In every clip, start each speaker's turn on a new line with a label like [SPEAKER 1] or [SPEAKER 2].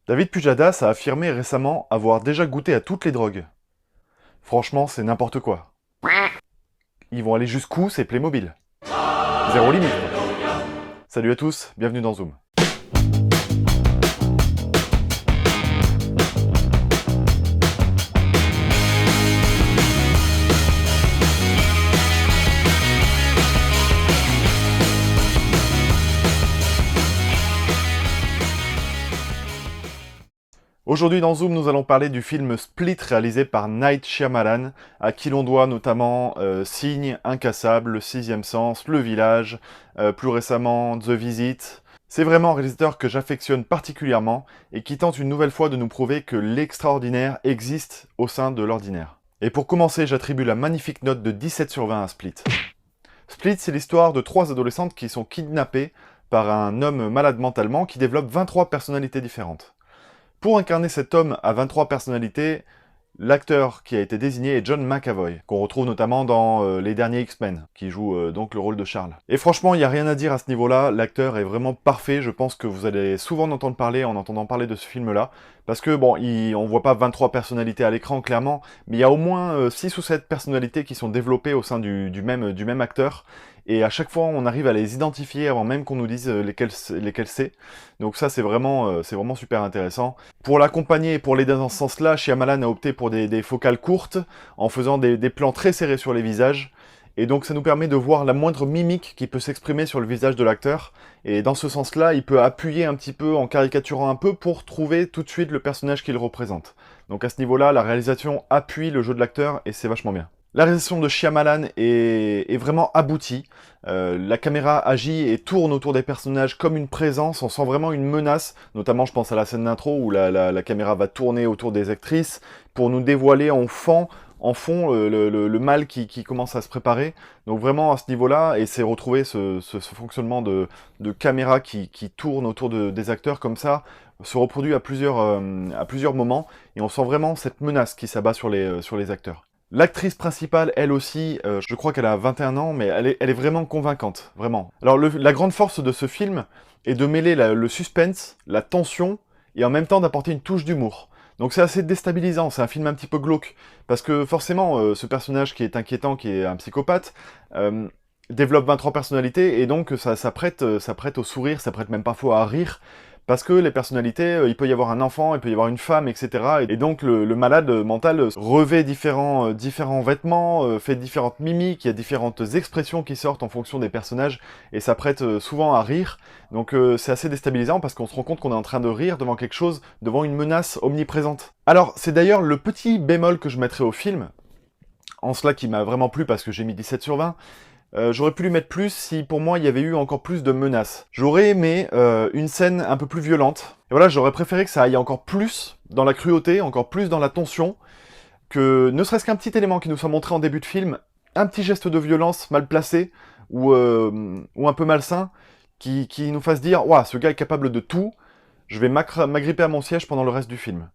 [SPEAKER 1] David Pujadas a affirmé récemment avoir déjà goûté à toutes les drogues. Franchement, c'est n'importe quoi. Ils vont aller jusqu'où ces Playmobil? Zéro limite, quoi. Salut à tous, bienvenue dans Zoom. Aujourd'hui dans Zoom, nous allons parler du film Split réalisé par Night Shyamalan, à qui l'on doit notamment Signe, Incassable, Le Sixième Sens, Le Village, plus récemment The Visit. C'est vraiment un réalisateur que j'affectionne particulièrement et qui tente une nouvelle fois de nous prouver que l'extraordinaire existe au sein de l'ordinaire. Et pour commencer, j'attribue la magnifique note de 17 sur 20 à Split. Split, c'est l'histoire de 3 adolescentes qui sont kidnappées par un homme malade mentalement qui développe 23 personnalités différentes. Pour incarner cet homme à 23 personnalités, l'acteur qui a été désigné est John McAvoy, qu'on retrouve notamment dans les derniers X-Men, qui joue donc le rôle de Charles. Et franchement, il n'y a rien à dire à ce niveau-là, l'acteur est vraiment parfait, je pense que vous allez souvent en entendre parler en entendant parler de ce film-là, parce que bon, on voit pas 23 personnalités à l'écran, clairement, mais il y a au moins 6 ou 7 personnalités qui sont développées au sein du même acteur, et à chaque fois, on arrive à les identifier avant même qu'on nous dise lesquelles c'est. Donc ça, c'est vraiment super intéressant. Pour l'accompagner et pour l'aider dans ce sens-là, Shyamalan a opté pour des focales courtes, en faisant des plans très serrés sur les visages. Et donc ça nous permet de voir la moindre mimique qui peut s'exprimer sur le visage de l'acteur. Et dans ce sens-là, il peut appuyer un petit peu en caricaturant un peu pour trouver tout de suite le personnage qu'il représente. Donc à ce niveau-là, la réalisation appuie le jeu de l'acteur et c'est vachement bien. La réalisation de Shyamalan est vraiment aboutie. La caméra agit et tourne autour des personnages comme une présence, on sent vraiment une menace, notamment je pense à la scène d'intro où la caméra va tourner autour des actrices pour nous dévoiler en fond le mal qui commence à se préparer. Donc vraiment à ce niveau-là, et c'est retrouver ce fonctionnement de caméra qui tourne autour des acteurs comme ça, se reproduit à plusieurs moments, et on sent vraiment cette menace qui s'abat sur les acteurs. L'actrice principale, elle aussi, je crois qu'elle a 21 ans, mais elle est vraiment convaincante, vraiment. Alors la grande force de ce film est de mêler le suspense, la tension, et en même temps d'apporter une touche d'humour. Donc c'est assez déstabilisant, c'est un film un petit peu glauque, parce que forcément, ce personnage qui est inquiétant, qui est un psychopathe, développe 23 personnalités, et donc ça prête au sourire, ça prête même parfois à rire, parce que les personnalités, il peut y avoir un enfant, il peut y avoir une femme, etc. Et donc le malade mental revêt différents vêtements, fait différentes mimiques, il y a différentes expressions qui sortent en fonction des personnages, et ça prête souvent à rire. Donc c'est assez déstabilisant parce qu'on se rend compte qu'on est en train de rire devant quelque chose, devant une menace omniprésente. Alors c'est d'ailleurs le petit bémol que je mettrais au film, en cela qui m'a vraiment plu parce que j'ai mis 17 sur 20, j'aurais pu lui mettre plus si pour moi il y avait eu encore plus de menaces. J'aurais aimé une scène un peu plus violente. Et voilà, j'aurais préféré que ça aille encore plus dans la cruauté, encore plus dans la tension, que ne serait-ce qu'un petit élément qui nous soit montré en début de film, un petit geste de violence mal placé, ou un peu malsain, qui nous fasse dire « Ouah, ce gars est capable de tout, je vais m'agripper à mon siège pendant le reste du film ».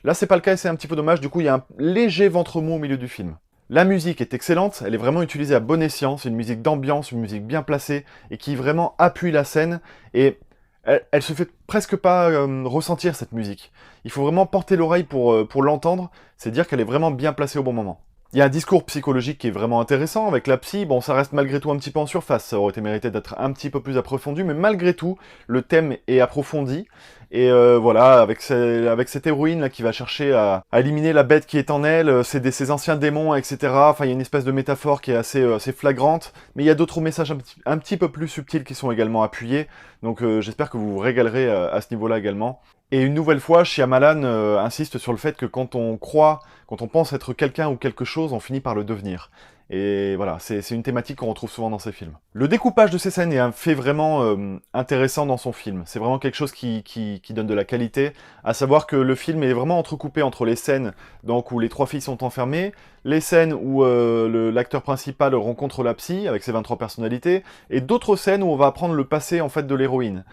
[SPEAKER 1] Là, c'est pas le cas et c'est un petit peu dommage, du coup il y a un léger ventre mou au milieu du film. La musique est excellente, elle est vraiment utilisée à bon escient, c'est une musique d'ambiance, une musique bien placée, et qui vraiment appuie la scène, et elle se fait presque pas ressentir cette musique. Il faut vraiment porter l'oreille pour l'entendre, c'est dire qu'elle est vraiment bien placée au bon moment. Il y a un discours psychologique qui est vraiment intéressant avec la psy, bon ça reste malgré tout un petit peu en surface, ça aurait été mérité d'être un petit peu plus approfondi, mais malgré tout, le thème est approfondi, et voilà, avec cette héroïne là qui va chercher à éliminer la bête qui est en elle, ces anciens démons, etc. Enfin il y a une espèce de métaphore qui est assez flagrante, mais il y a d'autres messages un petit peu plus subtils qui sont également appuyés, donc j'espère que vous vous régalerez à ce niveau-là également. Et une nouvelle fois, Shyamalan insiste sur le fait que quand on pense être quelqu'un ou quelque chose, on finit par le devenir. Et voilà, c'est une thématique qu'on retrouve souvent dans ses films. Le découpage de ces scènes est un fait vraiment intéressant dans son film. C'est vraiment quelque chose qui donne de la qualité, à savoir que le film est vraiment entrecoupé entre les scènes donc, où les 3 filles sont enfermées, les scènes où l'acteur principal rencontre la psy avec ses 23 personnalités, et d'autres scènes où on va apprendre le passé en fait de l'héroïne.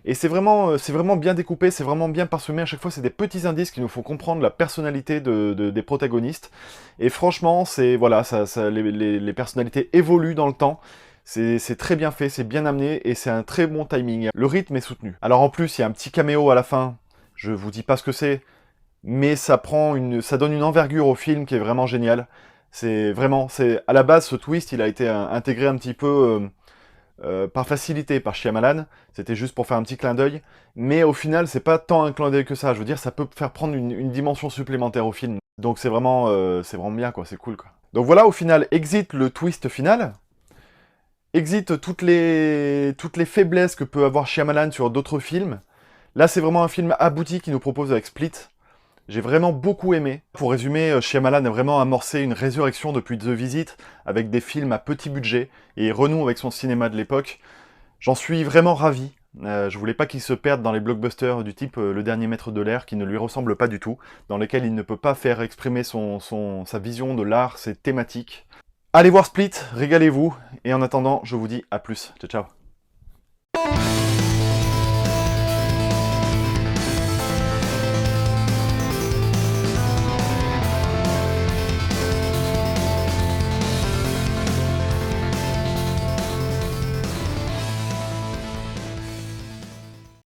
[SPEAKER 1] Et c'est vraiment bien découpé, c'est vraiment bien parsemé, à chaque fois c'est des petits indices qui nous font comprendre la personnalité des protagonistes. Et franchement, voilà, les personnalités évoluent dans le temps, c'est très bien fait, c'est bien amené, et c'est un très bon timing. Le rythme est soutenu. Alors en plus, il y a un petit caméo à la fin, Je vous dis pas ce que c'est, mais ça donne une envergure au film qui est vraiment géniale. À la base, ce twist, il a été intégré un petit peu par facilité par Shyamalan. C'était juste pour faire un petit clin d'œil, mais au final, c'est pas tant un clin d'œil que ça. Je veux dire, ça peut faire prendre une dimension supplémentaire au film. Donc c'est vraiment bien, quoi. C'est cool, quoi. Donc voilà, au final, exit le twist final. Exit toutes les faiblesses que peut avoir Shyamalan sur d'autres films. Là, c'est vraiment un film abouti qu'il nous propose avec Split. J'ai vraiment beaucoup aimé. Pour résumer, Shyamalan a vraiment amorcé une résurrection depuis The Visit, avec des films à petit budget, et renoue avec son cinéma de l'époque. J'en suis vraiment ravi. Je voulais pas qu'il se perde dans les blockbusters du type Le Dernier Maître de l'Air, qui ne lui ressemble pas du tout, dans lesquels il ne peut pas faire exprimer sa vision de l'art, ses thématiques. Allez voir Split, régalez-vous, et en attendant, je vous dis à plus. Ciao, ciao.